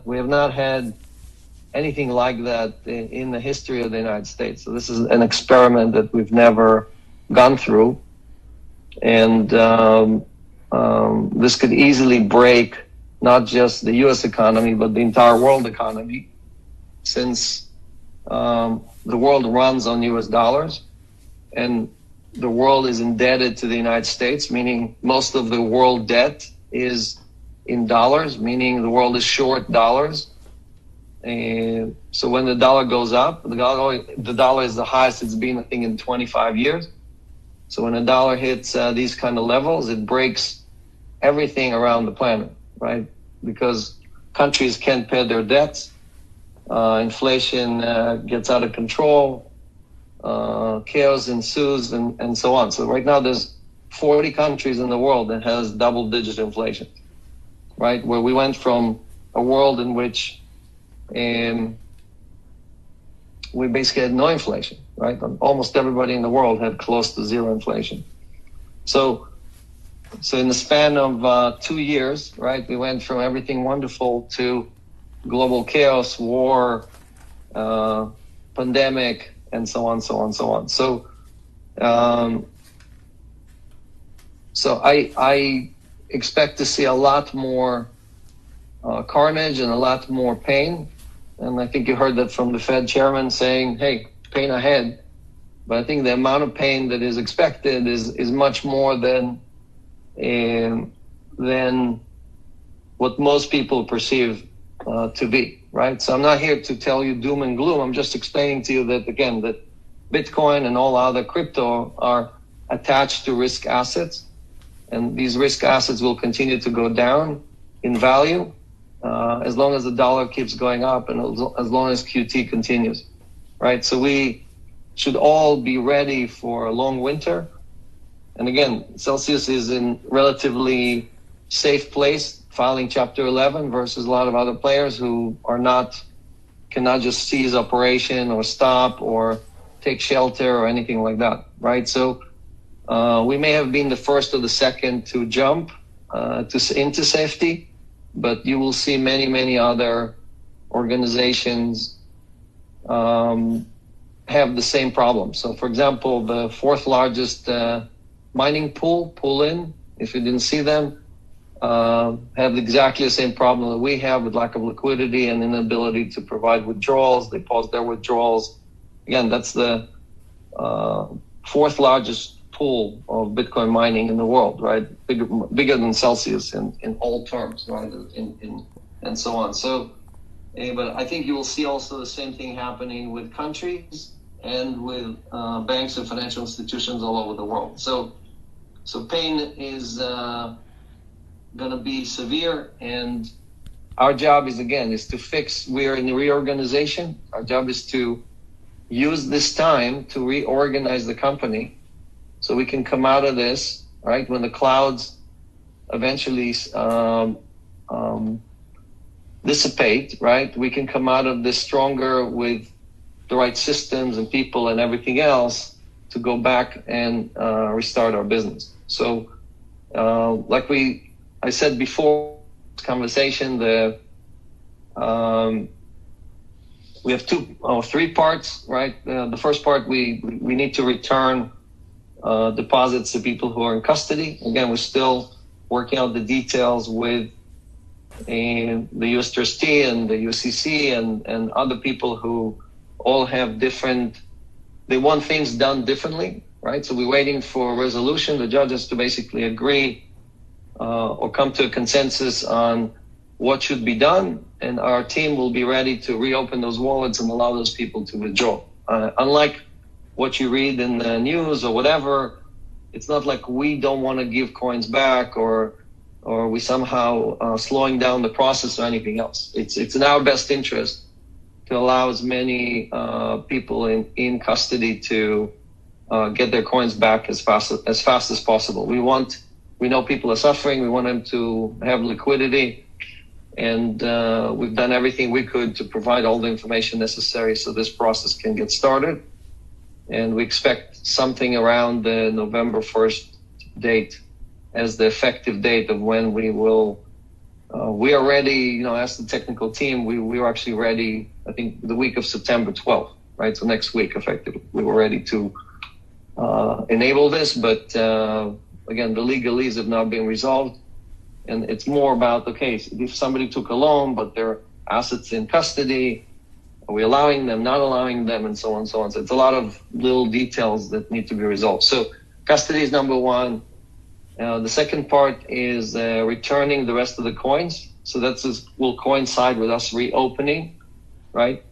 We have not had anything like that in the history of the United States. So this is an experiment that we've never gone through. And this could easily break not just the U.S. economy, but the entire world economy, since the world runs on U.S. dollars, and the world is indebted to the United States, meaning most of the world debt is in dollars, meaning the world is short dollars. And so when the dollar goes up, the dollar is the highest it's been, I think, in 25 years. So when the dollar hits these kind of levels, it breaks everything around the planet, right? Because countries can't pay their debts, inflation gets out of control, chaos ensues, and so on. So right now there's 40 countries in the world that has double-digit inflation, right? Where we went from a world in which we basically had no inflation, right? Almost everybody in the world had close to zero inflation. So in the span of 2 years, right, we went from everything wonderful to global chaos, war, pandemic, and so on, so on, so on. So I expect to see a lot more carnage and a lot more pain. And I think you heard that from the Fed chairman saying, hey, pain ahead. But I think the amount of pain that is expected is much more than what most people perceive to be, right? So I'm not here to tell you doom and gloom. I'm just explaining to you that, again, that Bitcoin and all other crypto are attached to risk assets. And these risk assets will continue to go down in value as long as the dollar keeps going up and as long as QT continues, right? So we should all be ready for a long winter. And again, Celsius is in relatively safe place, filing Chapter 11 versus a lot of other players who cannot just cease operation or stop or take shelter or anything like that, right? So we may have been the first or the second to jump into safety, but you will see many, many other organizations have the same problem. So, for example, the fourth largest mining pool, Poolin, if you didn't see them, have exactly the same problem that we have with lack of liquidity and inability to provide withdrawals. They paused their withdrawals. Again, that's the fourth largest pool of Bitcoin mining in the world, right? Bigger than Celsius in all terms, right? And so on. So, but I think you will see also the same thing happening with countries and with banks and financial institutions all over the world. So pain is going to be severe, and our job is to fix. We are in reorganization. Our job is to use this time to reorganize the company so we can come out of this, right, when the clouds eventually dissipate, right? We can come out of this stronger with the right systems and people and everything else to go back and restart our business. So like I said before this conversation, we have three parts, right? The first part, we need to return deposits to people who are in custody. Again, we're still working out the details with the U.S. trustee and the UCC and other people who all have they want things done differently, right? So we're waiting for a resolution. The judge has to basically agree or come to a consensus on what should be done, and our team will be ready to reopen those wallets and allow those people to withdraw. Unlike what you read in the news or whatever, it's not like we don't want to give coins back or we somehow slowing down the process or anything else. It's in our best interest to allow as many people in custody to get their coins back as fast as possible. We know people are suffering. We want them to have liquidity. And we've done everything we could to provide all the information necessary so this process can get started. And we expect something around the November 1st date as the effective date of when we will we are ready, as the technical team, we were actually ready, I think, the week of September 12th, right? So next week, effectively, we were ready to enable this. But again, the legalese have not been resolved. And it's more about, okay, if somebody took a loan, but their assets in custody, are we allowing them, not allowing them, and so on and so on. So it's a lot of little details that need to be resolved. So custody is number one. The second part is returning the rest of the coins. So will coincide with us reopening, right?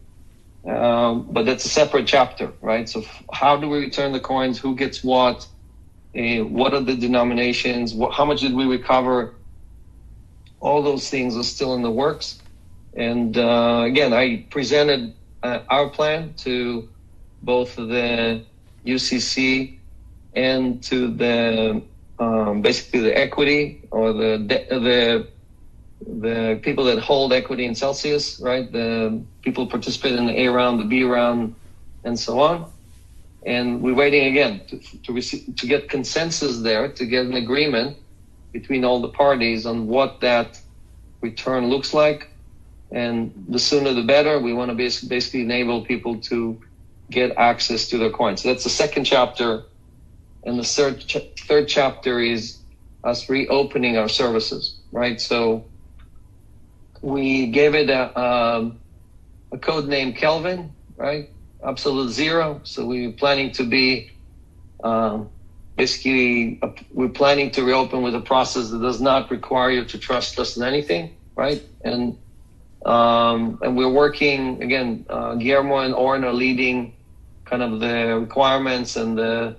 But that's a separate chapter, right? So how do we return the coins? Who gets what? What are the denominations? How much did we recover? All those things are still in the works. And again, I presented our plan to both the UCC and to the basically the equity or the people that hold equity in Celsius, right? The people participate in the A round, the B round, and so on. And we're waiting again to get consensus there, to get an agreement between all the parties on what that return looks like. And the sooner the better. We want to basically enable people to get access to their coins. So that's the second chapter. And the third chapter is us reopening our services, right? So we gave it a code name Kelvin, right? Absolute zero. So we're planning to be we're planning to reopen with a process that does not require you to trust us in anything, right? And we're working, again, Guillermo and Oren are leading kind of the requirements and the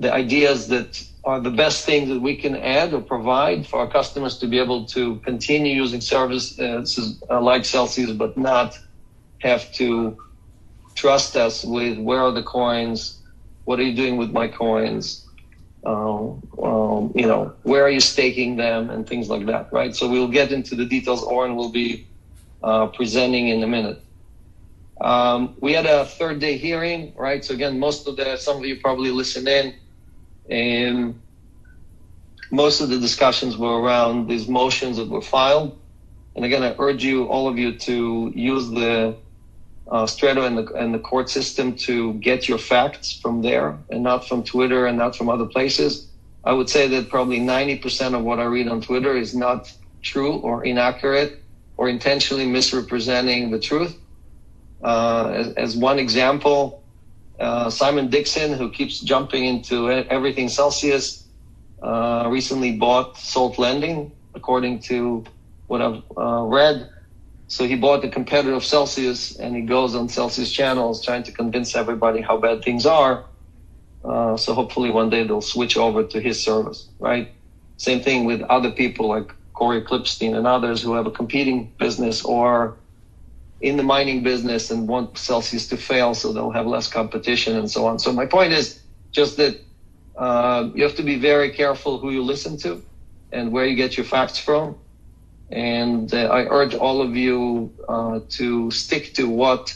ideas that are the best things that we can add or provide for our customers to be able to continue using services like Celsius, but not have to trust us with where are the coins, what are you doing with my coins, where are you staking them, and things like that, right? So we'll get into the details. Oren will be presenting in a minute. We had a third day hearing, right? So again, some of you probably listened in, and most of the discussions were around these motions that were filed. And again, I urge all of you to use the Strato and the court system to get your facts from there and not from Twitter and not from other places. I would say that probably 90% of what I read on Twitter is not true or inaccurate or intentionally misrepresenting the truth. As one example, Simon Dixon, who keeps jumping into everything Celsius, recently bought Salt Lending, according to what I've read. So he bought the competitor of Celsius, and he goes on Celsius channels trying to convince everybody how bad things are. So hopefully one day they'll switch over to his service, right? Same thing with other people like Corey Klippstein and others who have a competing business or in the mining business and want Celsius to fail so they'll have less competition and so on. So my point is just that you have to be very careful who you listen to and where you get your facts from. And I urge all of you to stick to what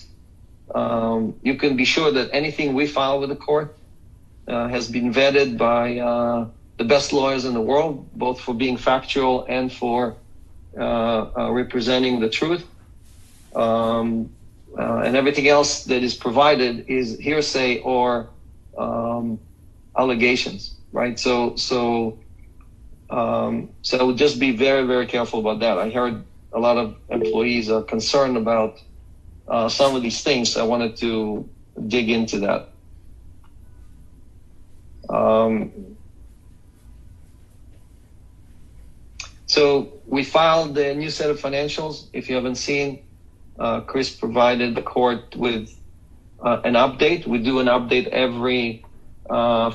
you can be sure that anything we file with the court has been vetted by the best lawyers in the world, both for being factual and for representing the truth. And everything else that is provided is hearsay or allegations, right? So just be very, very careful about that. I heard a lot of employees are concerned about some of these things. So I wanted to dig into that. So we filed the new set of financials. If you haven't seen, Chris provided the court with an update. We do an update every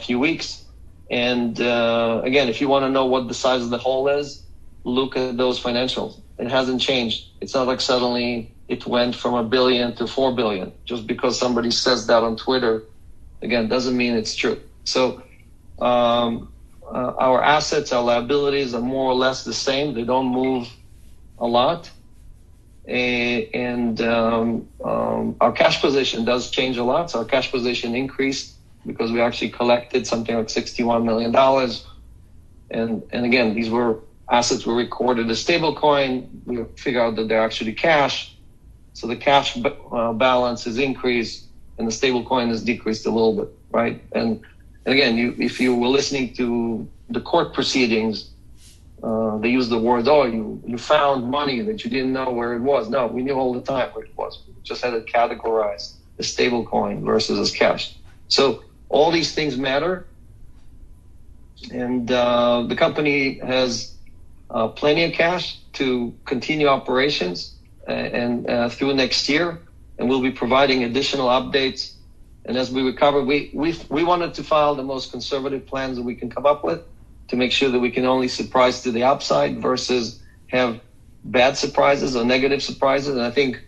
few weeks. And again, if you want to know what the size of the hole is, look at those financials. It hasn't changed. It's not like suddenly it went from $1 billion to $4 billion. Just because somebody says that on Twitter, again, doesn't mean it's true. So our assets, our liabilities are more or less the same. They don't move a lot. And our cash position does change a lot. So our cash position increased because we actually collected something like $61 million. And again, these were assets were recorded as stablecoin. We figure out that they're actually cash. So the cash balance is increased and the stablecoin is decreased a little bit, right? And again, if you were listening to the court proceedings, they use the words, oh, you found money that you didn't know where it was. No, we knew all the time where it was. We just had it categorized as stablecoin versus as cash. So all these things matter. And the company has plenty of cash to continue operations and through next year. And we'll be providing additional updates. And as we recover, we wanted to file the most conservative plans that we can come up with to make sure that we can only surprise to the upside versus have bad surprises or negative surprises. And I think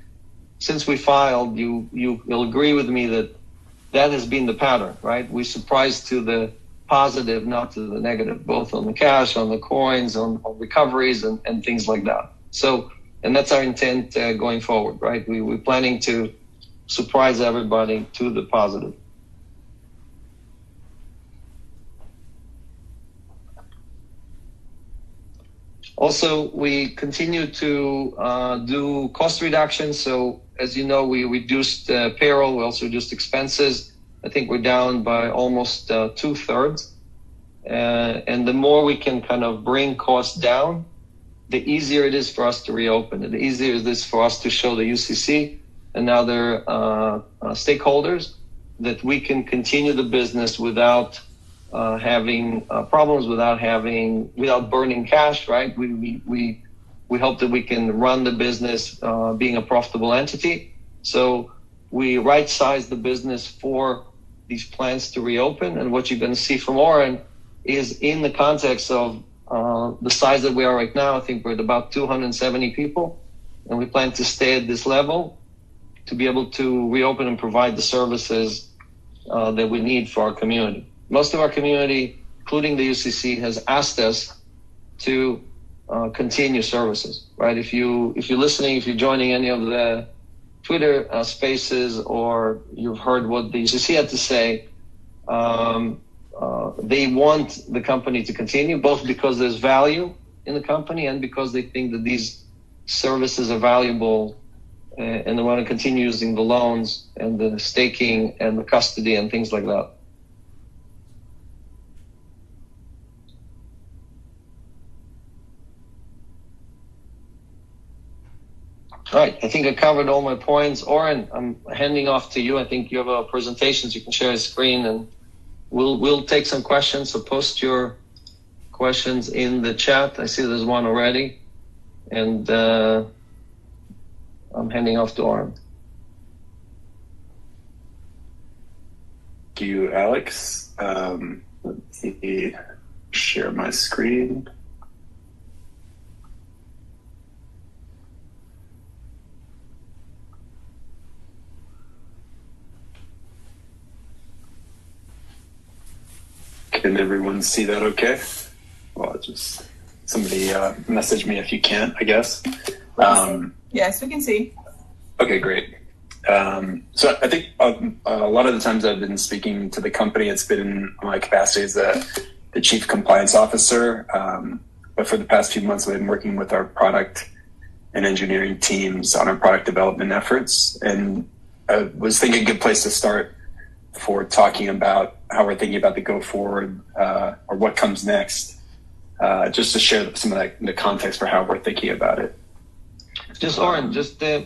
since we filed, you'll agree with me that has been the pattern, right? We surprised to the positive, not to the negative, both on the cash, on the coins, on recoveries and things like that. So, and that's our intent going forward, right? We're planning to surprise everybody to the positive. Also, we continue to do cost reductions. So as you know, we reduced payroll. We also reduced expenses. I think we're down by almost 2/3. And the more we can kind of bring costs down, the easier it is for us to reopen. And the easier it is for us to show the UCC and other stakeholders that we can continue the business without having problems, without burning cash, right? We hope that we can run the business being a profitable entity. So we right-size the business for these plans to reopen. And what you're going to see from Oren is in the context of the size that we are right now. I think we're at about 270 people, and we plan to stay at this level to be able to reopen and provide the services that we need for our community. Most of our community, including the UCC, has asked us to continue services, right? If you're listening, if you're joining any of the Twitter spaces, or you've heard what the UCC had to say, they want the company to continue, both because there's value in the company and because they think that these services are valuable, and they want to continue using the loans and the staking and the custody and things like that. All right, I think I covered all my points. Oren, I'm handing off to you. I think you have a presentation, so you can share a screen, and we'll take some questions. So post your questions in the chat. I see there's one already, and I'm handing off to Oren. Thank you, Alex. Let me share my screen. Can everyone see that okay? Well, just somebody message me if you can't, I guess. Yes, we can see. Okay, great. So I think a lot of the times I've been speaking to the company, it's been in my capacity as the Chief Compliance Officer. But for the past few months, I've been working with our product and engineering teams on our product development efforts. And I was thinking a good place to start for talking about how we're thinking about the go forward or what comes next, just to share some of the context for how we're thinking about it. Just Oren,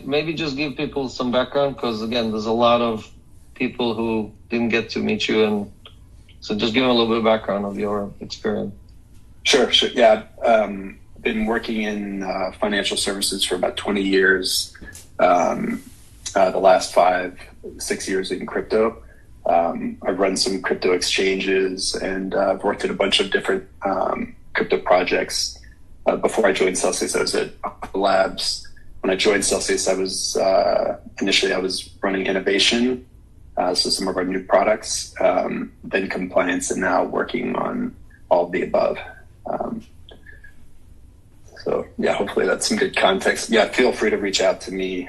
maybe just give people some background, because again, there's a lot of people who didn't get to meet you, and so just give them a little bit of background of your experience. Sure. Yeah, been working in financial services for about 20 years. The last 5-6 years in crypto. I've run some crypto exchanges, and I've worked at a bunch of different crypto projects. Before I joined Celsius, I was at Labs. When I joined Celsius, I was initially running innovation, so some of our new products, then compliance, and now working on all of the above. So yeah, hopefully that's some good context. Yeah, feel free to reach out to me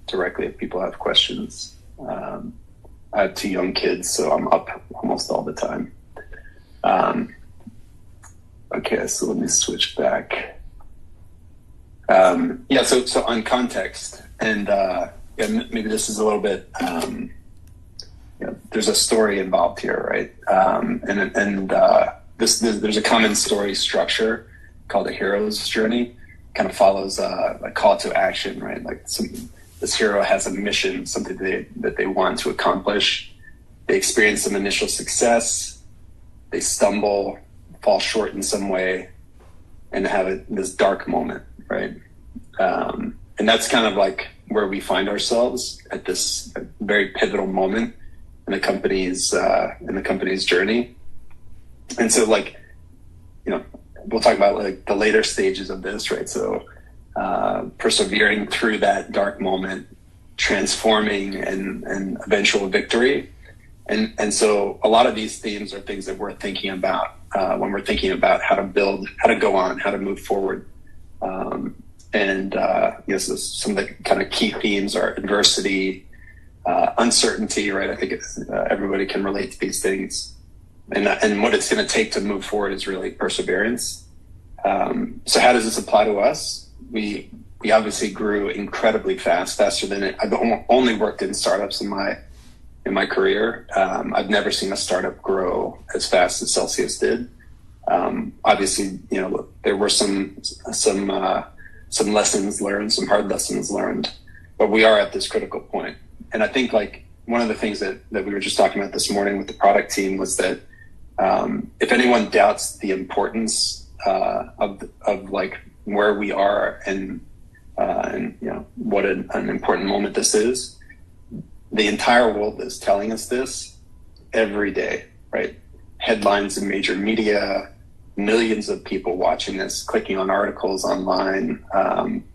directly if people have questions. I have 2 young kids, so I'm up almost all the time. Okay, so let me switch back. So on context, and maybe this is a little bit, there's a story involved here, right? There's a common story structure called a hero's journey. Kind of follows a call to action, right? Like this hero has a mission, something that they want to accomplish. They experience some initial success. They stumble, fall short in some way, and have this dark moment, right? And that's kind of like where we find ourselves at this very pivotal moment in the company's journey. And so, like, we'll talk about like the later stages of this, right? So persevering through that dark moment, transforming and eventual victory. And so a lot of these themes are things that we're thinking about when we're thinking about how to build, how to go on, how to move forward. So some of the kind of key themes are adversity, uncertainty, right? I think everybody can relate to these things. And what it's going to take to move forward is really perseverance. So how does this apply to us? We obviously grew incredibly fast, faster than it. I've only worked in startups in my career. I've never seen a startup grow as fast as Celsius did. Obviously, there were some lessons learned, some hard lessons learned, but we are at this critical point. And I think like one of the things that we were just talking about this morning with the product team was that if anyone doubts the importance of like where we are and what an important moment this is, the entire world is telling us this every day, right? Headlines in major media, millions of people watching this, clicking on articles online.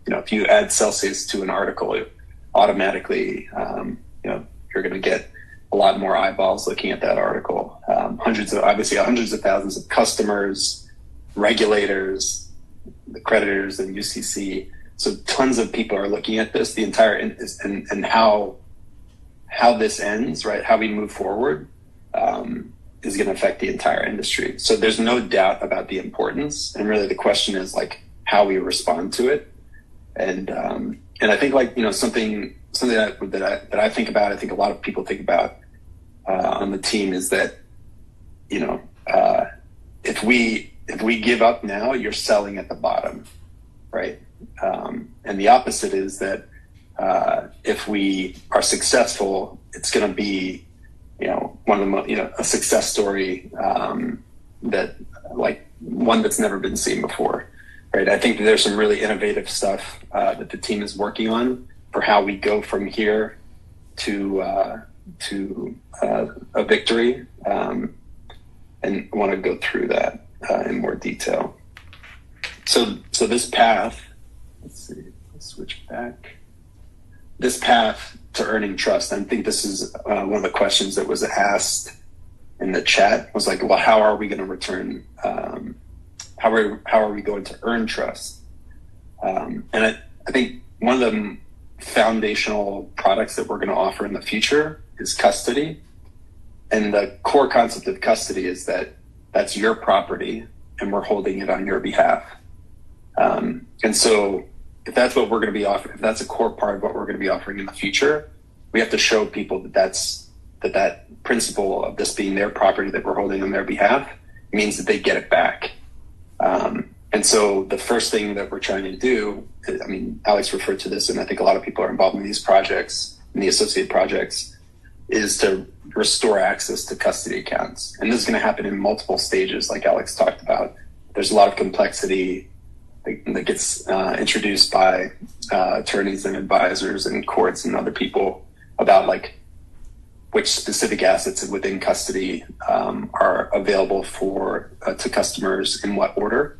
If you add Celsius to an article, it automatically, you're going to get a lot more eyeballs looking at that article. Hundreds of thousands of customers, regulators, the creditors, and UCC. So tons of people are looking at this. The entire and how this ends, right? How we move forward is going to affect the entire industry. So there's no doubt about the importance, and really the question is like how we respond to it. And I think like something that I think about, I think a lot of people think about on the team is that if we give up now, you're selling at the bottom, right? And the opposite is that if we are successful, it's going to be one of the a success story that like one that's never been seen before, right? I think that there's some really innovative stuff that the team is working on for how we go from here to a victory, and I want to go through that in more detail. So this path, let's see, let's switch back. This path to earning trust, I think this is one of the questions that was asked in the chat was like, well, how are we going to return? How are we going to earn trust? And I think one of the foundational products that we're going to offer in the future is custody. And the core concept of custody is that that's your property and we're holding it on your behalf. And so if that's what we're going to be offering, if that's a core part of what we're going to be offering in the future, we have to show people that principle of this being their property that we're holding on their behalf means that they get it back. And so the first thing that we're trying to do, I mean, Alex referred to this, and I think a lot of people are involved in these projects, in the associated projects, is to restore access to custody accounts. And this is going to happen in multiple stages, like Alex talked about. There's a lot of complexity that gets introduced by attorneys and advisors and courts and other people about like which specific assets within custody are available to customers in what order.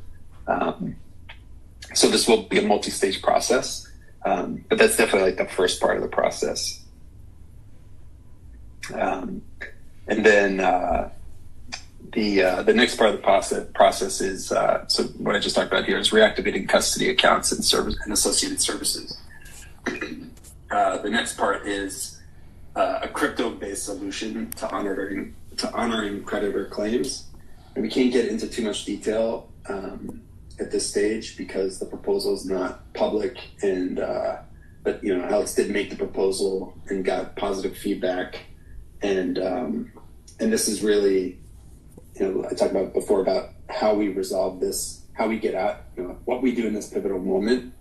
So this will be a multi-stage process, but that's definitely like the first part of the process. And then the next part of the process is so what I just talked about here is reactivating custody accounts and service and associated services. The next part is a crypto-based solution to honoring creditor claims. And we can't get into too much detail at this stage because the proposal is not public, and but Alex did make the proposal and got positive feedback, and this is really, I talked about before about how we resolve this, how we get out, what we do in this pivotal moment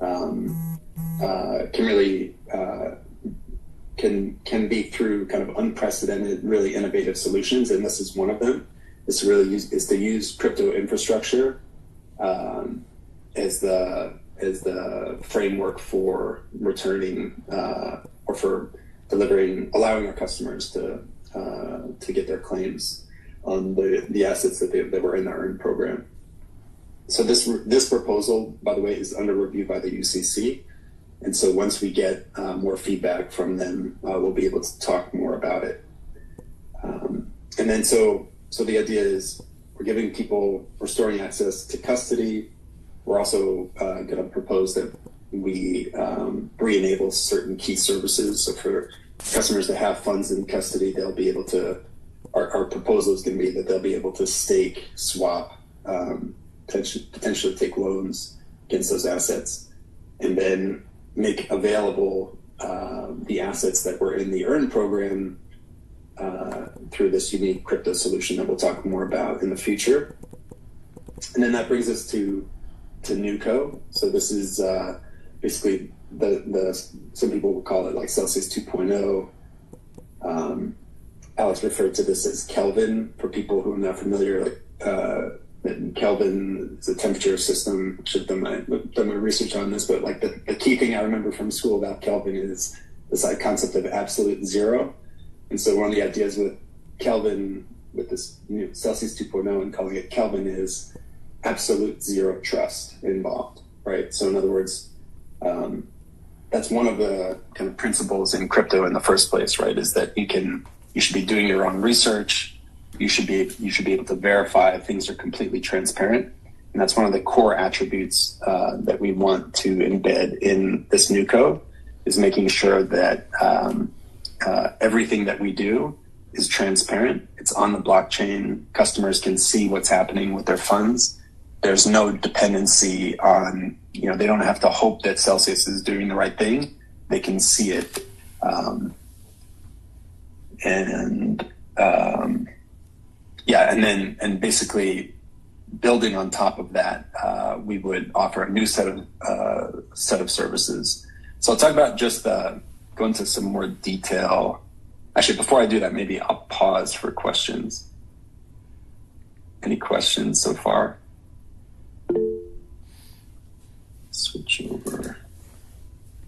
can really can be through kind of unprecedented, really innovative solutions, and this is one of them. Is to use crypto infrastructure as the framework for returning or for delivering, allowing our customers to get their claims on the assets that were in the EARN program. So this proposal, by the way, is under review by the UCC, and so once we get more feedback from them, we'll be able to talk more about it. And then so the idea is we're restoring access to custody. We're also going to propose that we re-enable certain key services. So for customers that have funds in custody, they'll be able to, our proposal is going to be that they'll be able to stake, swap, potentially take loans against those assets, and then make available the assets that were in the EARN program through this unique crypto solution that we'll talk more about in the future. And then that brings us to NewCo. So this is basically some people will call it like Celsius 2.0. Alex referred to this as Kelvin for people who are not familiar. Kelvin is a temperature system. I should have done my research on this, but like the key thing I remember from school about Kelvin is this concept of absolute zero. And so one of the ideas with Kelvin, with this new Celsius 2.0 and calling it Kelvin, is absolute zero trust involved, right? So in other words, that's one of the kind of principles in crypto in the first place, right? Is that you should be doing your own research. You should be able to verify things are completely transparent, and that's one of the core attributes that we want to embed in this NewCo, is making sure that everything that we do is transparent. It's on the blockchain. Customers can see what's happening with their funds. There's no dependency on, they don't have to hope that Celsius is doing the right thing. They can see it. And basically building on top of that, we would offer a new set of services. So I'll talk about go into some more detail. Actually, before I do that, maybe I'll pause for questions. Any questions so far? Switch over.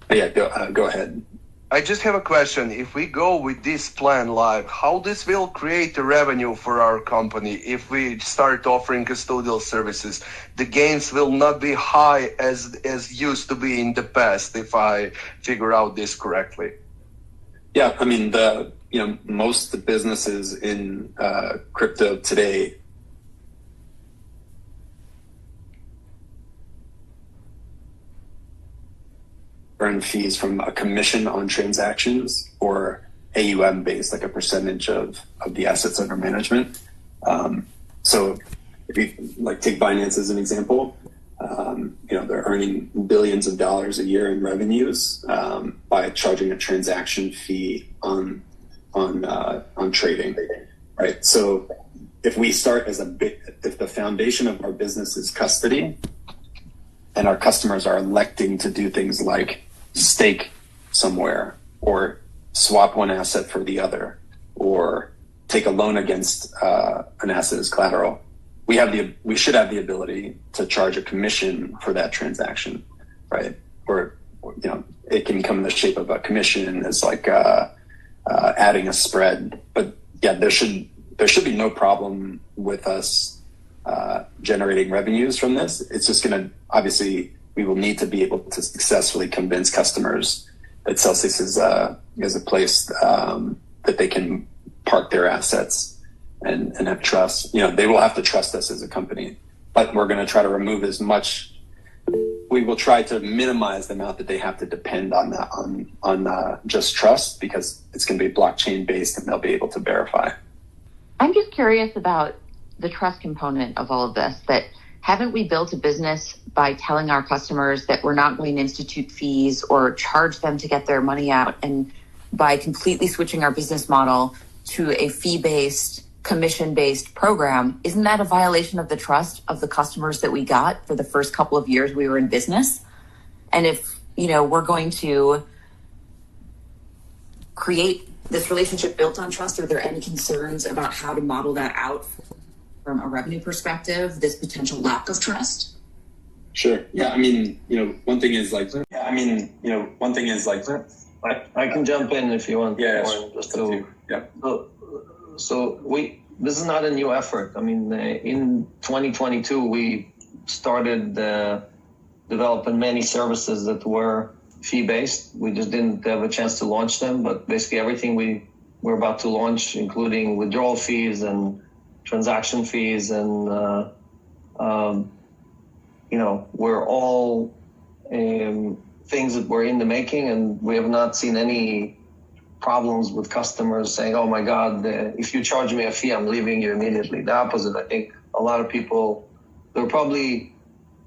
But yeah, go ahead. I just have a question. If we go with this plan live, how this will create a revenue for our company if we start offering custodial services? The gains will not be high as used to be in the past, if I figure out this correctly. Yeah, I mean, most businesses in crypto today earn fees from a commission on transactions or AUM based, like a percentage of the assets under management. So if you take Binance as an example, they're earning billions of dollars a year in revenues by charging a transaction fee on trading, right? So if we start if the foundation of our business is custody, and our customers are electing to do things like stake somewhere or swap one asset for the other or take a loan against an asset as collateral, we should have the ability to charge a commission for that transaction, right? Or it can come in the shape of a commission as like adding a spread. But yeah, there should be no problem with us generating revenues from this. It's just going to, obviously, we will need to be able to successfully convince customers that Celsius is a place that they can park their assets and have trust. They will have to trust us as a company, but we're going to try to remove as much. We will try to minimize the amount that they have to depend on that, on just trust, because it's going to be blockchain based and they'll be able to verify. I'm just curious about the trust component of all of this, that haven't we built a business by telling our customers that we're not going to institute fees or charge them to get their money out? And by completely switching our business model to a fee-based, commission-based program, isn't that a violation of the trust of the customers that we got for the first couple of years we were in business? And if, we're going to create this relationship built on trust, are there any concerns about how to model that out from a revenue perspective, this potential lack of trust? Sure. Yeah. I mean, one thing is like, I can jump in if you want. Yeah. Just to, yeah. So this is not a new effort. I mean, in 2022, we started developing many services that were fee-based. We just didn't have a chance to launch them, but basically everything we're about to launch, including withdrawal fees and transaction fees, and we're all things that were in the making, and we have not seen any problems with customers saying, "Oh my God, if you charge me a fee, I'm leaving you immediately." The opposite. I think a lot of people, there were probably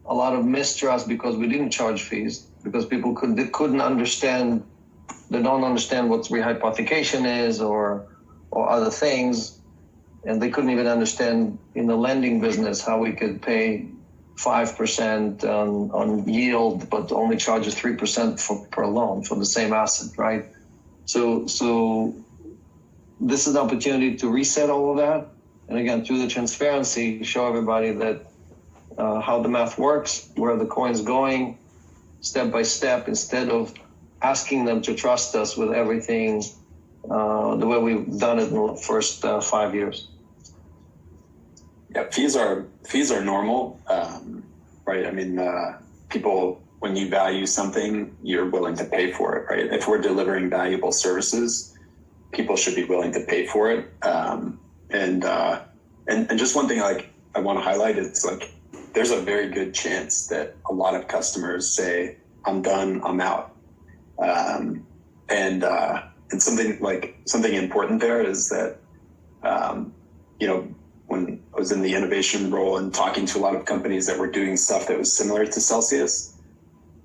a lot of mistrust because we didn't charge fees, because people couldn't understand. They don't understand what rehypothecation is or other things, and they couldn't even understand in the lending business how we could pay 5% on yield, but only charges 3% per loan for the same asset, right? So this is an opportunity to reset all of that, and again, through the transparency, show everybody that how the math works, where the coin's going, step by step, instead of asking them to trust us with everything the way we've done it in the first 5 years. Yeah, fees are normal, right? I mean, people, when you value something, you're willing to pay for it, right? If we're delivering valuable services, people should be willing to pay for it. And just one thing, like, I want to highlight, it's like, there's a very good chance that a lot of customers say, "I'm done, I'm out." And something important there is that, when I was in the innovation role and talking to a lot of companies that were doing stuff that was similar to Celsius,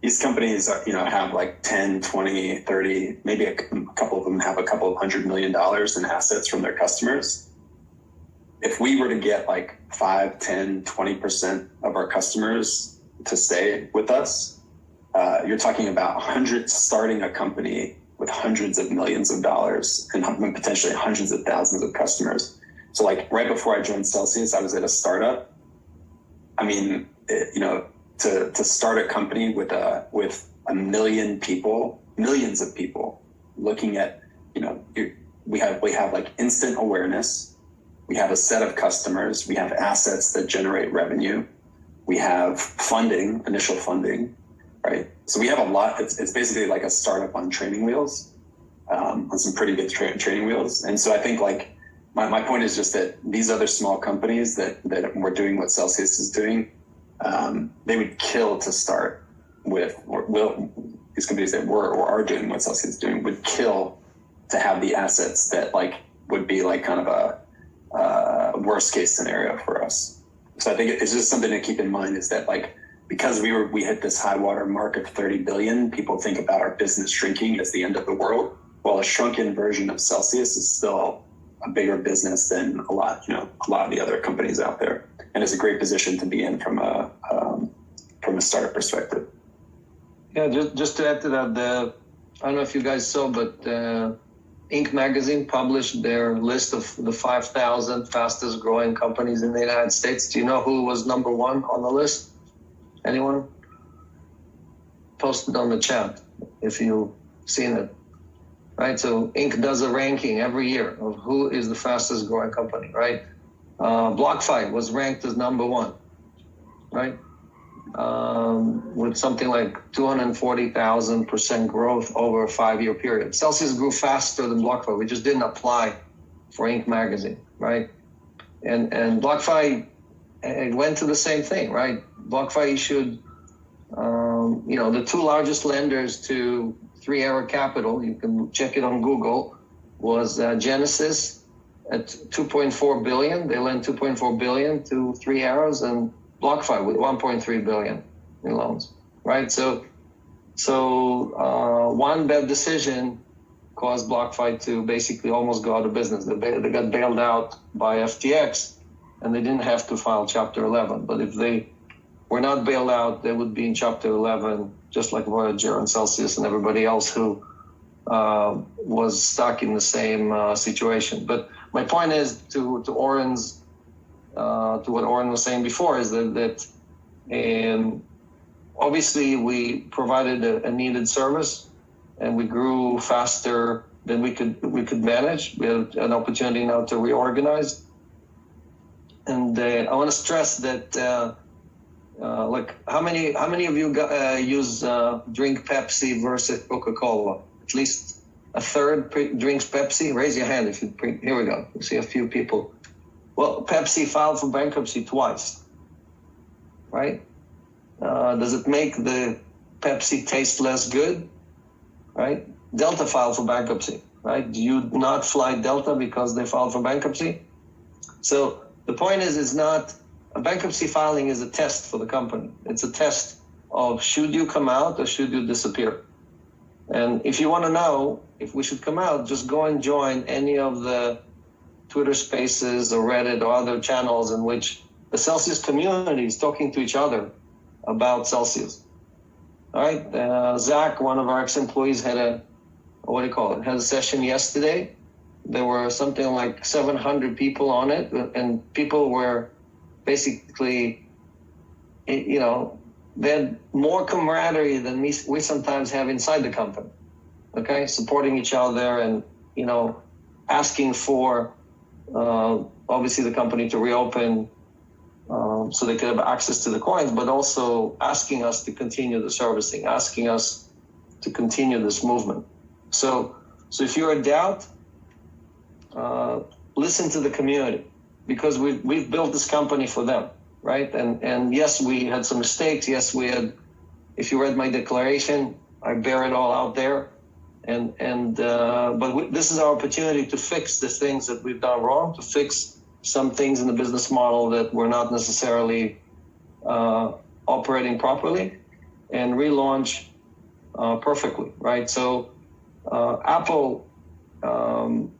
these companies, have like 10, 20, 30, maybe a couple of them have a couple of $100 million in assets from their customers. If we were to get like 5, 10, 20% of our customers to stay with us, you're talking about starting a company with hundreds of millions of dollars and potentially hundreds of thousands of customers. So like right before I joined Celsius, I was at a startup. I mean, to start a company with a million people, millions of people looking at, we have like instant awareness. We have a set of customers. We have assets that generate revenue. We have funding, initial funding, right? So we have a lot. It's basically like a startup on training wheels, on some pretty good training wheels. And so I think like my point is just that these other small companies that were doing what Celsius is doing, they would kill to start with, these companies that were or are doing what Celsius is doing would kill to have the assets that like would be like kind of a worst case scenario for us. So I think it's just something to keep in mind, is that like, because we hit this high water mark of 30 billion, people think about our business shrinking as the end of the world, while a shrunken version of Celsius is still a bigger business than a lot of the other companies out there. And it's a great position to be in from a startup perspective. Yeah, just to add to that, I don't know if you guys saw, but Inc. magazine published their list of the 5,000 fastest growing companies in the United States. Do you know who was number one on the list? Anyone? Post it on the chat if you've seen it. Right, so Inc. does a ranking every year of who is the fastest growing company, right? BlockFi was ranked as number one, right? With something like 240,000% growth over a 5-year period. Celsius grew faster than BlockFi. We just didn't apply for Inc. magazine, right? And BlockFi went to the same thing, right? BlockFi issued, the two largest lenders to Three Arrows Capital, you can check it on Google, was Genesis at $2.4 billion. They lent $2.4 billion to Three Arrows, and BlockFi with 1.3 billion in loans, right? So one bad decision caused BlockFi to basically almost go out of business. They got bailed out by FTX, and they didn't have to file Chapter 11. But if they were not bailed out, they would be in Chapter 11, just like Voyager and Celsius and everybody else who was stuck in the same situation. But my point is to Oren's, to what Oren was saying before, is that obviously we provided a needed service, and we grew faster than we could manage. We had an opportunity now to reorganize, and I want to stress that. Like how many of you drink Pepsi versus Coca-Cola? At least a third drinks Pepsi. Raise your hand if you drink. Here we go. We see a few people. Well, Pepsi filed for bankruptcy twice, right? Does it make the Pepsi taste less good? Right? Delta filed for bankruptcy, right? Do you not fly Delta because they filed for bankruptcy? So the point is, it's not a bankruptcy filing is a test for the company. It's a test of should you come out or should you disappear? And if you want to know if we should come out, just go and join any of the Twitter Spaces or Reddit or other channels in which the Celsius community is talking to each other about Celsius. All right, Zach, one of our ex-employees, had a session yesterday. There were something like 700 people on it, and people were basically, they had more camaraderie than we sometimes have inside the company. Okay, supporting each other and asking for obviously the company to reopen. So they could have access to the coins, but also asking us to continue the servicing, asking us to continue this movement. So if you're in doubt, listen to the community, because we've built this company for them, right? And yes, we had some mistakes. Yes, we had. If you read my declaration, I bear it all out there. But this is our opportunity to fix the things that we've done wrong, to fix some things in the business model that were not necessarily operating properly, and relaunch perfectly, right? So Apple, in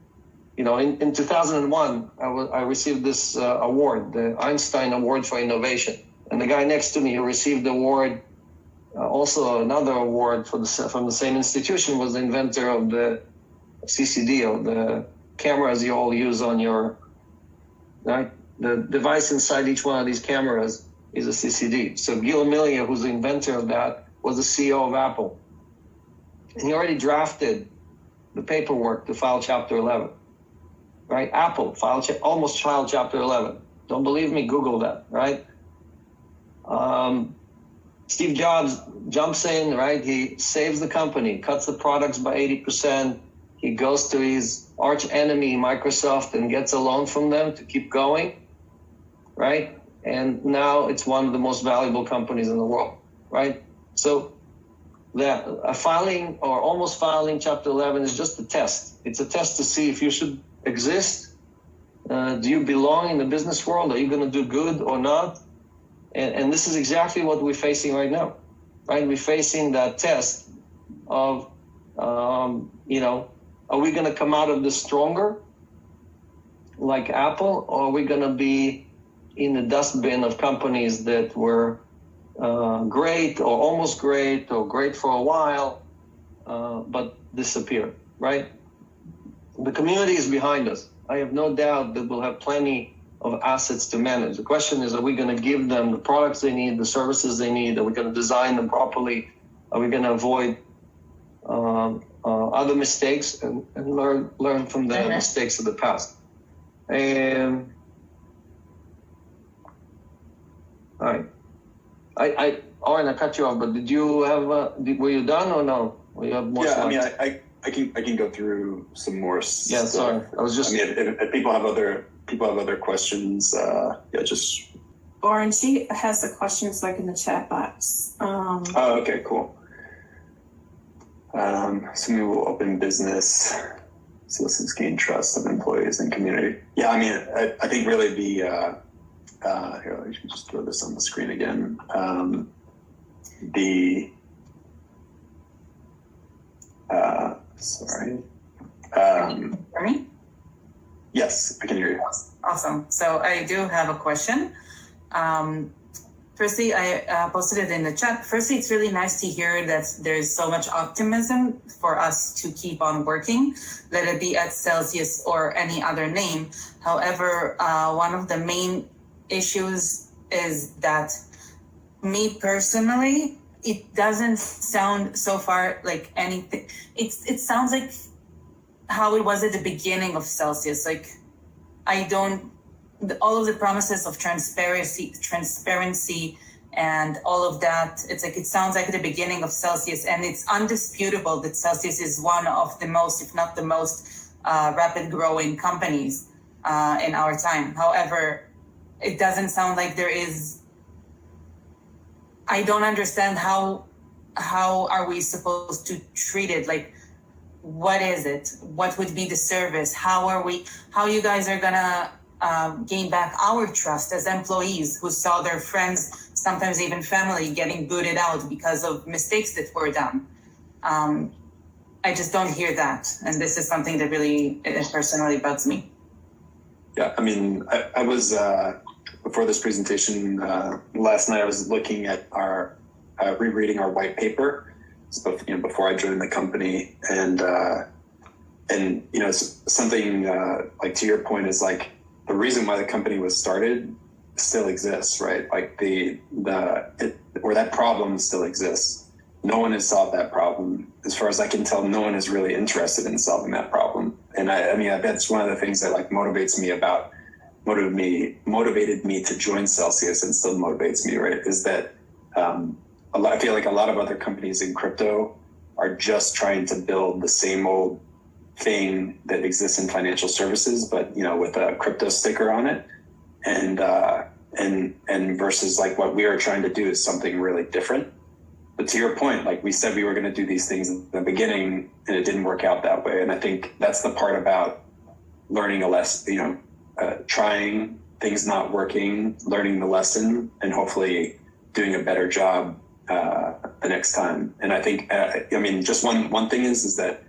2001, I received this award, the Einstein Award for Innovation. And the guy next to me who received the award, also another award from the same institution, was the inventor of the CCD, or the cameras you all use on your, right? The device inside each one of these cameras is a CCD. So Gil Amelia, who's the inventor of that, was the CEO of Apple. And he already drafted the paperwork to file Chapter 11, right? Apple almost filed Chapter 11. Don't believe me? Google that, right? Steve Jobs jumps in, right? He saves the company, cuts the products by 80%. He goes to his arch enemy, Microsoft, and gets a loan from them to keep going, right? And now it's one of the most valuable companies in the world, right? So that a filing or almost filing Chapter 11 is just a test. It's a test to see if you should exist. Do you belong in the business world? Are you going to do good or not? And this is exactly what we're facing right now, right? We're facing that test of, are we going to come out of this stronger, like Apple, or are we going to be in the dustbin of companies that were great or almost great or great for a while, but disappeared, right? The community is behind us. I have no doubt that we'll have plenty of assets to manage. The question is, are we going to give them the products they need, the services they need? Are we going to design them properly? Are we going to avoid other mistakes and learn from the mistakes of the past? And all right, Oren, I cut you off, but did you have? Were you done or no? Or you have more slides? I mean, I can go through some more. Yeah, sorry. I was just. I mean, if people have other questions, just. Oren, she has the questions like in the chat box. Oh, okay, cool. So we will open business. Citizens gain trust of employees and community. Yeah, I mean, I think really here, let me just throw this on the screen again. Sorry. Hear me? Yes, I can hear you. Awesome. So I do have a question. Firstly, I posted it in the chat. Firstly, it's really nice to hear that there's so much optimism for us to keep on working, let it be at Celsius or any other name. However, one of the main issues is that me personally, it doesn't sound so far like anything. It sounds like how it was at the beginning of Celsius. Like all of the promises of transparency and all of that, it's like, it sounds like the beginning of Celsius, and it's undisputable that Celsius is one of the most, if not the most, rapid growing companies in our time. However, it doesn't sound like there is, I don't understand how are we supposed to treat it? Like, what is it? What would be the service? How you guys are gonna gain back our trust as employees who saw their friends, sometimes even family, getting booted out because of mistakes that were done? I just don't hear that. And this is something that really personally bugs me. Yeah, I mean, I was, before this presentation last night, I was looking at rereading our white paper, before I joined the company. And it's something like, to your point, is like, the reason why the company was started still exists, right? Like that problem still exists. No one has solved that problem. As far as I can tell, no one is really interested in solving that problem. And I mean, I bet it's one of the things that like motivated me to join Celsius, and still motivates me, right? Is that I feel like a lot of other companies in crypto are just trying to build the same old thing that exists in financial services, but with a crypto sticker on it, and versus like what we are trying to do is something really different. But to your point, like we said, we were going to do these things in the beginning, and it didn't work out that way. And I think that's the part about learning a lesson, trying things not working, learning the lesson, and hopefully doing a better job the next time. And I think, just one thing is that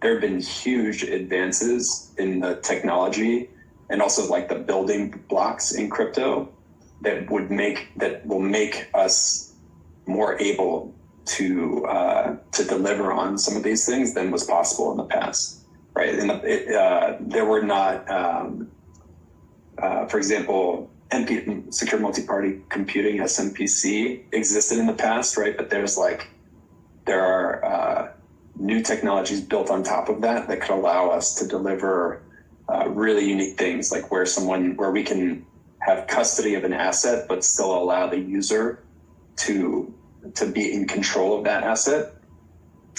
there have been huge advances in the technology and also like the building blocks in crypto that will make us more able to deliver on some of these things than was possible in the past, right? And there were not, for example, secure multi-party computing, SMPC, existed in the past, right? But there are new technologies built on top of that could allow us to deliver really unique things, like where we can have custody of an asset, but still allow the user to be in control of that asset.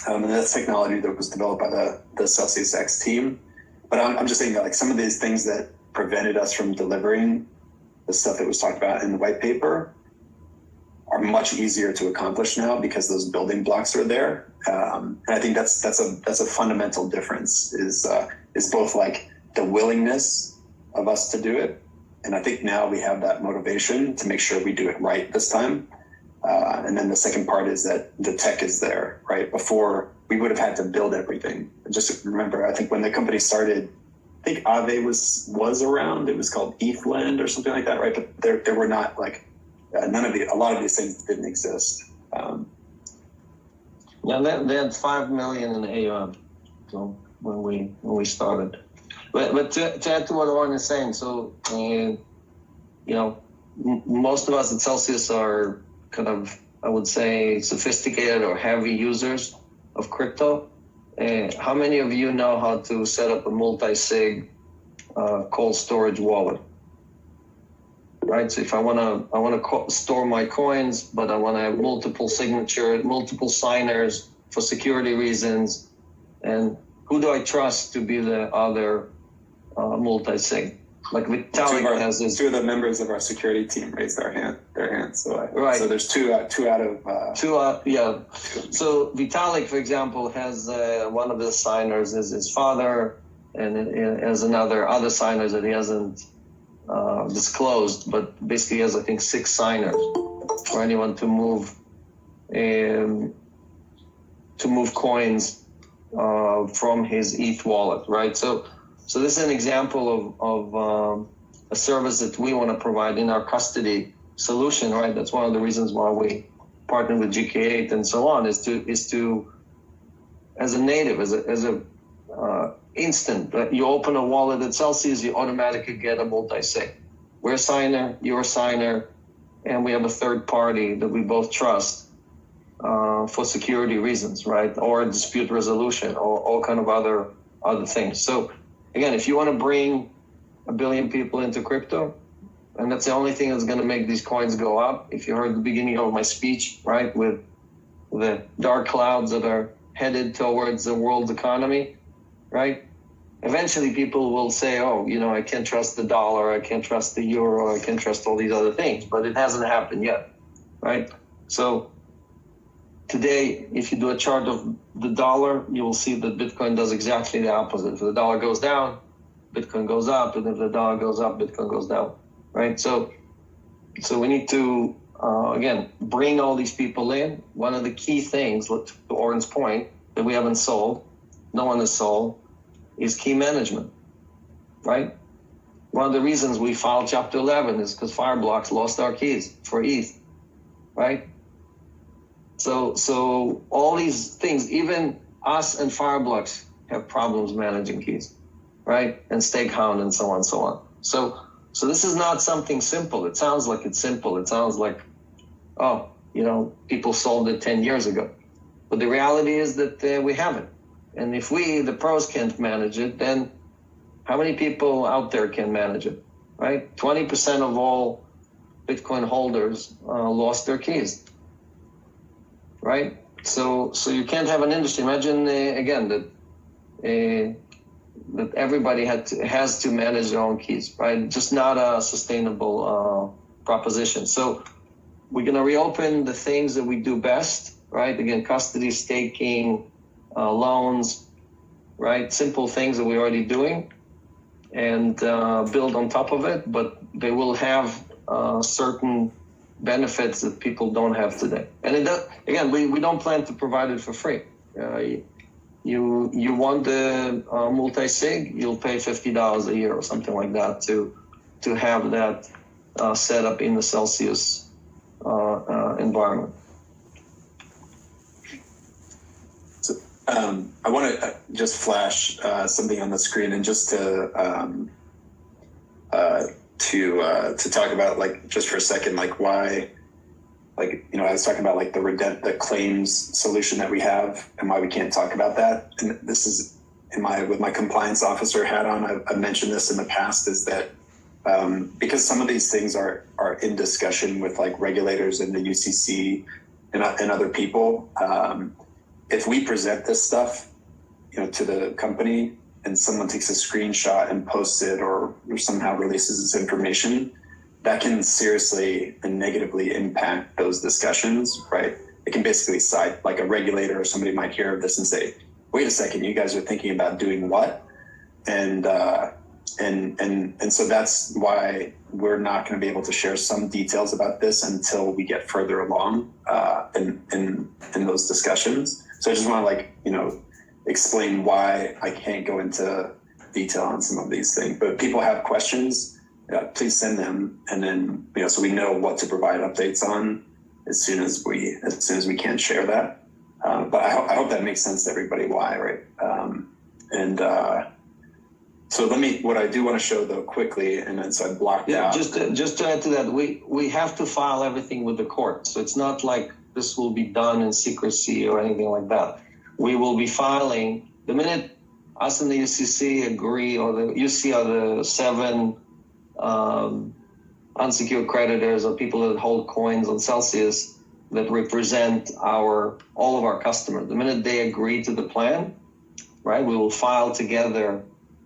And that's technology that was developed by the Celsius X team. But I'm just saying that like some of these things that prevented us from delivering the stuff that was talked about in the white paper are much easier to accomplish now because those building blocks are there. And I think that's a fundamental difference is both like the willingness of us to do it. And I think now we have that motivation to make sure we do it right this time. And then the second part is that the tech is there, right? Before we would have had to build everything. Just remember, I think when the company started, I think Aave was around. It was called ETHLend or something like that, right? But there were not like a lot of these things didn't exist. Yeah, they had 5 million in AUM. So when we started, but to add to what Oren is saying, so most of us at Celsius are kind of, I would say, sophisticated or heavy users of crypto. How many of you know how to set up a multi-sig cold storage wallet? Right. So if I want to store my coins, but I want to have multiple signatures, multiple signers for security reasons, and who do I trust to be the other multi-sig? Like Vitalik has this. Two of the members of our security team raised their hands. So right. So there's two out of yeah. So Vitalik, for example, has one of the signers is his father, and has other signers that he hasn't disclosed, but basically has, I think, 6 signers for anyone to move coins from his ETH wallet, right? So this is an example of a service that we want to provide in our custody solution, right? That's one of the reasons why we partnered with GK8 and so on, is to as a native, as a instant, you open a wallet at Celsius, you automatically get a multi-sig. We're a signer, you're a signer, and we have a third party that we both trust for security reasons, right? Or dispute resolution, or all kind of other things. So again, if you want to bring 1 billion people into crypto, and that's the only thing that's going to make these coins go up. If you heard the beginning of my speech, right, with the dark clouds that are headed towards the world's economy, right? Eventually people will say, oh, I can't trust the dollar, I can't trust the euro, I can't trust all these other things, but it hasn't happened yet, right? So today, if you do a chart of the dollar, you will see that Bitcoin does exactly the opposite. If the dollar goes down, Bitcoin goes up, and if the dollar goes up, Bitcoin goes down, right? So we need to, again, bring all these people in. One of the key things, to Oren's point, that we haven't sold, no one has sold, is key management, right? One of the reasons we filed Chapter 11 is because Fireblocks lost our keys for ETH, right? So all these things, even us and Fireblocks have problems managing keys, right? And Stakehound and so on and so on. So this is not something simple. It sounds like it's simple. It sounds like, people sold it 10 years ago. But the reality is that we haven't. And if we, the pros, can't manage it, then how many people out there can manage it, right? 20% of all Bitcoin holders lost their keys, right? So you can't have an industry. Imagine, again, that everybody has to manage their own keys, right? Just not a sustainable proposition. So we're going to reopen the things that we do best, right? Again, custody, staking, loans, right? Simple things that we're already doing, and build on top of it, but they will have certain benefits that people don't have today. And again, we don't plan to provide it for free. You want the multi-sig, you'll pay $50 a year or something like that to have that set up in the Celsius environment. I want to just flash something on the screen, and just to talk about, just for a second, why, I was talking about the claims solution that we have and why we can't talk about that. And this is with my compliance officer hat on. I've mentioned this in the past, is that because some of these things are in discussion with regulators and the UCC and other people. If we present this stuff, to the company, and someone takes a screenshot and posts it or somehow releases this information, that can seriously and negatively impact those discussions, right? It can basically cite, a regulator or somebody might hear of this and say, wait a second, you guys are thinking about doing what? And so that's why we're not going to be able to share some details about this until we get further along in those discussions. So I just want to explain why I can't go into detail on some of these things. But if people have questions, please send them, and then so we know what to provide updates on as soon as we can share that. But I hope that makes sense to everybody. Why, right? So what I do want to show though quickly, and then so I blocked out. Just to add to that, we have to file everything with the court. So it's not like this will be done in secrecy or anything like that. We will be filing the minute us and the UCC agree, or the UC are the 7 unsecured creditors or people that hold coins on Celsius that represent all of our customers. The minute they agree to the plan, right, we will file together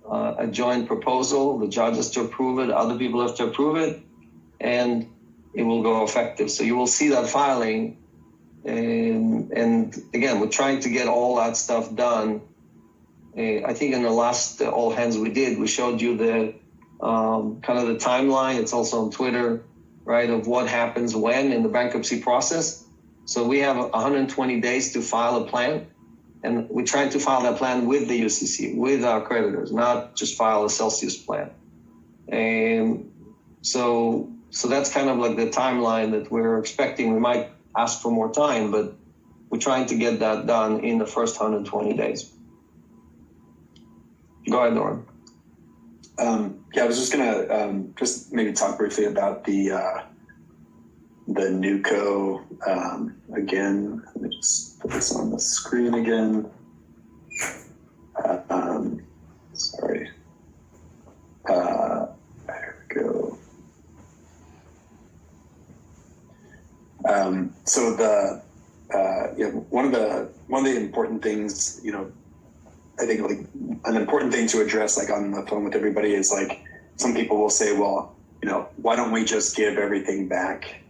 a joint proposal. The judge has to approve it, other people have to approve it, and it will go effective. So you will see that filing. And again, we're trying to get all that stuff done. I think in the last all hands we did, we showed you kind of the timeline. It's also on Twitter, right, of what happens when in the bankruptcy process. So we have 120 days to file a plan, and we're trying to file that plan with the UCC, with our creditors, not just file a Celsius plan. And so that's kind of like the timeline that we're expecting. We might ask for more time, but we're trying to get that done in the first 120 days. Go ahead, Doran. Yeah, I was just gonna just maybe talk briefly about the NewCo again. Let me just put this on the screen again. Sorry. There we go. So one of the important things, I think like an important thing to address, like on the phone with everybody, is like some people will say, well, why don't we just give everything back?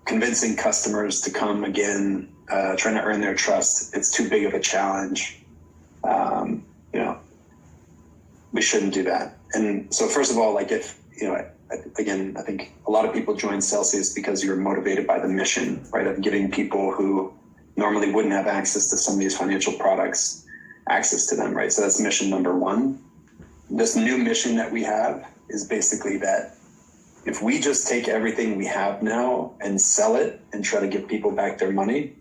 Convincing customers to come again, trying to earn their trust, it's too big of a challenge. We shouldn't do that. And so first of all, like if, again, I think a lot of people join Celsius because you're motivated by the mission, right, of giving people who normally wouldn't have access to some of these financial products, access to them, right? So that's mission number one. This new mission that we have is basically that if we just take everything we have now and sell it and try to give people back their money,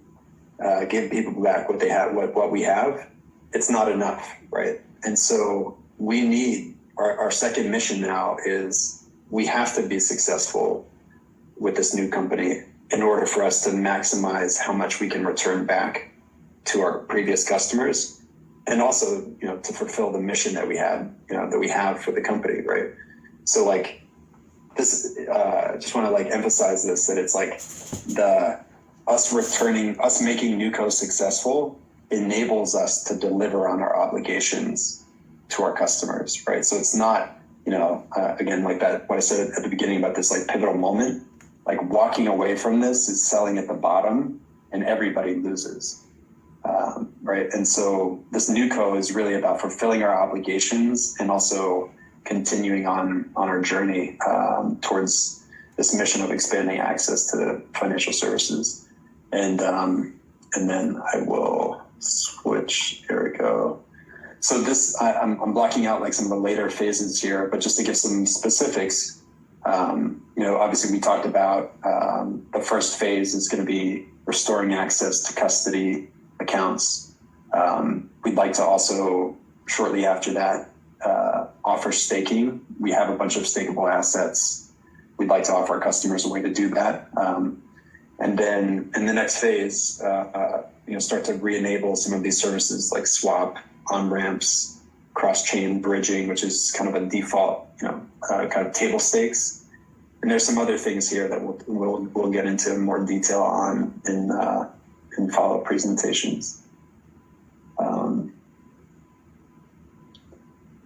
give people back what they have, what we have, it's not enough, right? And so we need, our second mission now is we have to be successful with this new company in order for us to maximize how much we can return back to our previous customers, and also, to fulfill the mission that we had, that we have for the company, right? So like this, I just want to like emphasize this, that it's like us making NewCo successful enables us to deliver on our obligations to our customers, right? So it's not, again, like that, what I said at the beginning about this like pivotal moment, like walking away from this is selling at the bottom and everybody loses, right? And so this NewCo is really about fulfilling our obligations and also continuing on our journey towards this mission of expanding access to financial services. And then I will switch, here we go. So this, I'm blocking out like some of the later phases here, but just to give some specifics, obviously we talked about the first phase is going to be restoring access to custody accounts. We'd like to also, shortly after that, offer staking. We have a bunch of stakeable assets. We'd like to offer our customers a way to do that. And then in the next phase, start to re-enable some of these services like swap, on-ramps, cross-chain bridging, which is kind of a default, kind of table stakes. And there's some other things here that we'll get into more detail on in follow-up presentations.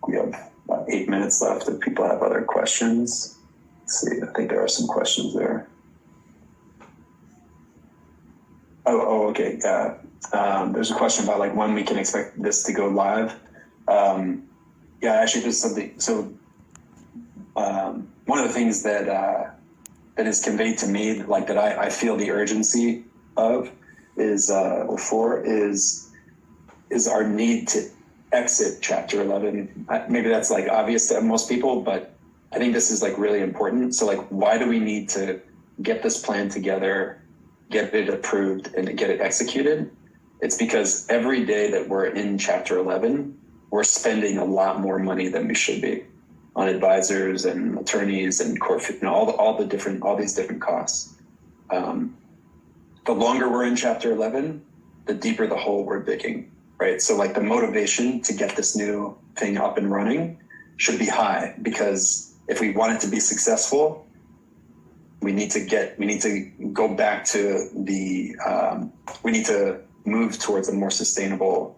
We have about 8 minutes left if people have other questions. Let's see, I think there are some questions there. Okay. There's a question about like when we can expect this to go live. Actually, there's something. So one of the things that is conveyed to me, like that I feel the urgency of, is our need to exit Chapter 11. Maybe that's like obvious to most people, but I think this is like really important. So like, why do we need to get this plan together, get it approved, and get it executed? It's because every day that we're in Chapter 11, we're spending a lot more money than we should be on advisors and attorneys and court, all these different costs. The longer we're in Chapter 11, the deeper the hole we're digging, right? So like the motivation to get this new thing up and running should be high, because if we want it to be successful, we need to go back to we need to move towards a more sustainable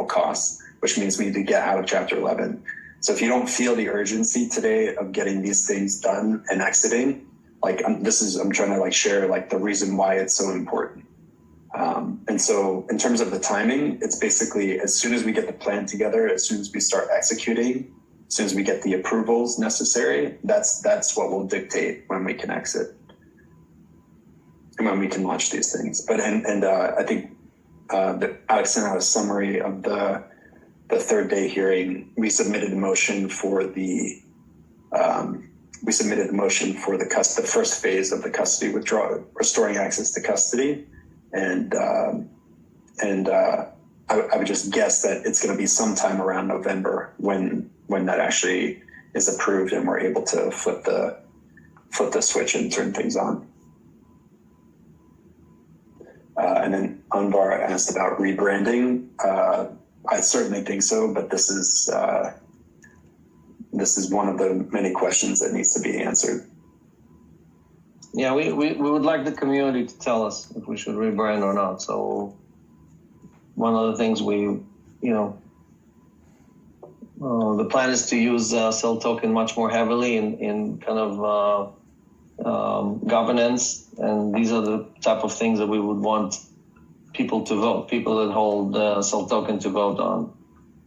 cost, which means we need to get out of Chapter 11. So if you don't feel the urgency today of getting these things done and exiting, like I'm trying to like share like the reason why it's so important. And so in terms of the timing, it's basically as soon as we get the plan together, as soon as we start executing, as soon as we get the approvals necessary, that's what will dictate when we can exit and when we can launch these things. But I think that Alex sent out a summary of the third day hearing. We submitted a motion for the first phase of the custody withdrawal, restoring access to custody, and I would just guess that it's going to be sometime around November when that actually is approved and we're able to flip the switch and turn things on. And then Anvar asked about rebranding. I certainly think so, but this is one of the many questions that needs to be answered. Yeah, we would like the community to tell us if we should rebrand or not. So one of the things the plan is to use Cell Token much more heavily in kind of governance, and these are the type of things that we would want people to vote, people that hold Cell Token to vote on.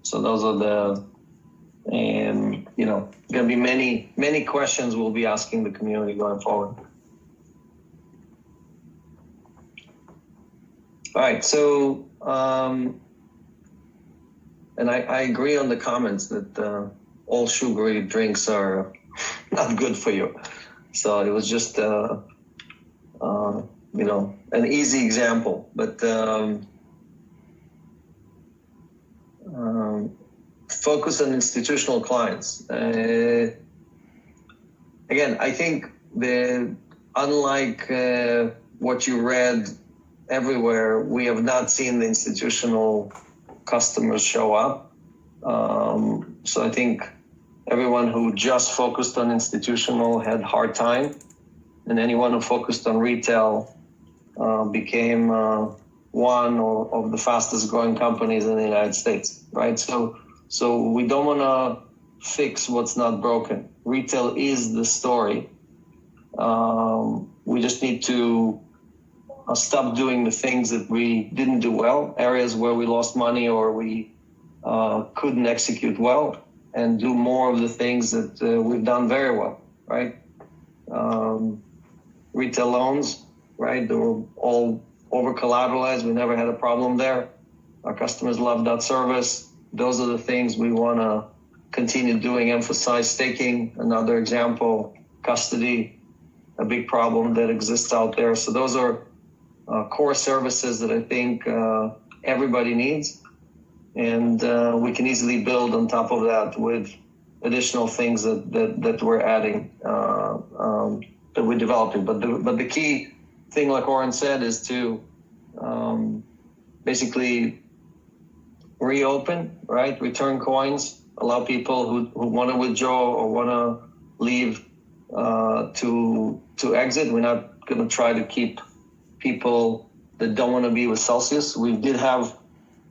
So those are the, going to be many questions we'll be asking the community going forward. All right, so, and I agree on the comments that all sugary drinks are not good for you. So it was just, an easy example, but focus on institutional clients. Again, I think unlike what you read everywhere, we have not seen the institutional customers show up. So I think everyone who just focused on institutional had a hard time, and anyone who focused on retail became one of the fastest growing companies in the United States, right? So we don't want to fix what's not broken. Retail is the story. We just need to stop doing the things that we didn't do well, areas where we lost money or we couldn't execute well, and do more of the things that we've done very well, right? Retail loans, right? They were all over collateralized. We never had a problem there. Our customers love that service. Those are the things we want to continue doing, emphasize. Staking, another example, custody, a big problem that exists out there. So those are core services that I think everybody needs. And we can easily build on top of that with additional things that we're adding, that we're developing. But the key thing, like Oren said, is to basically reopen, right? Return coins, allow people who want to withdraw or want to leave to exit. We're not going to try to keep people that don't want to be with Celsius. We did have,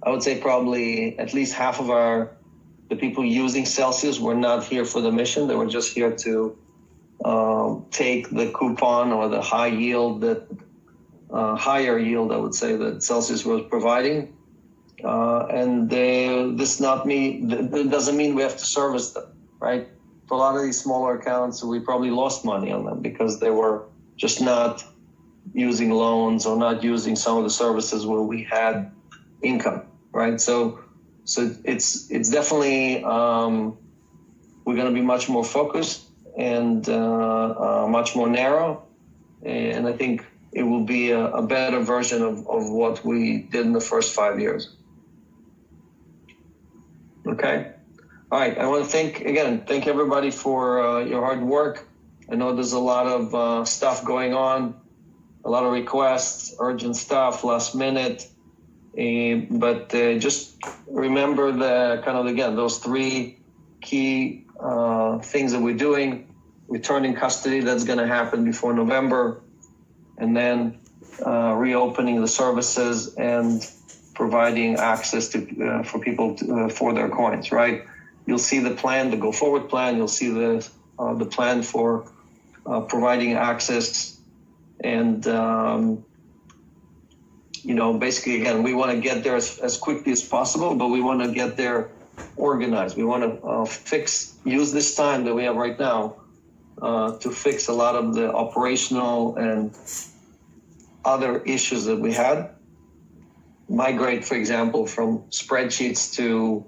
I would say, probably at least half of the people using Celsius were not here for the mission. They were just here to take the coupon or the higher yield, I would say, that Celsius was providing. And this doesn't mean we have to service them, right? For a lot of these smaller accounts, we probably lost money on them because they were just not using loans or not using some of the services where we had income, right? So it's definitely, we're going to be much more focused and much more narrow. And I think it will be a better version of what we did in the first 5 years. Okay. All right. I want to thank everybody for your hard work. I know there's a lot of stuff going on, a lot of requests, urgent stuff, last minute. But just remember those three key things that we're doing. Returning custody, that's going to happen before November. And then reopening the services and providing access for people for their coins, right? You'll see the plan, the go-forward plan. You'll see the plan for providing access and basically, again, we want to get there as quickly as possible, but we want to get there organized. We want to use this time that we have right now to fix a lot of the operational and other issues that we had. Migrate, for example, from spreadsheets to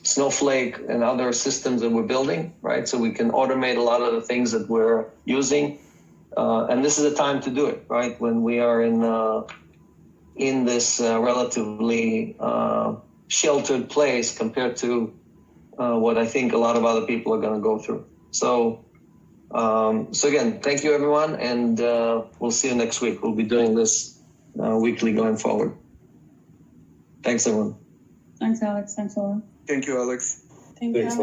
Snowflake and other systems that we're building, right? So we can automate a lot of the things that we're using. And this is the time to do it, right? When we are in this relatively sheltered place compared to what I think a lot of other people are going to go through. So again, thank you, everyone, and we'll see you next week. We'll be doing this weekly going forward. Thanks, everyone. Thanks, Alex. Thanks, Ola. Thank you, Alex. Thanks, Alex.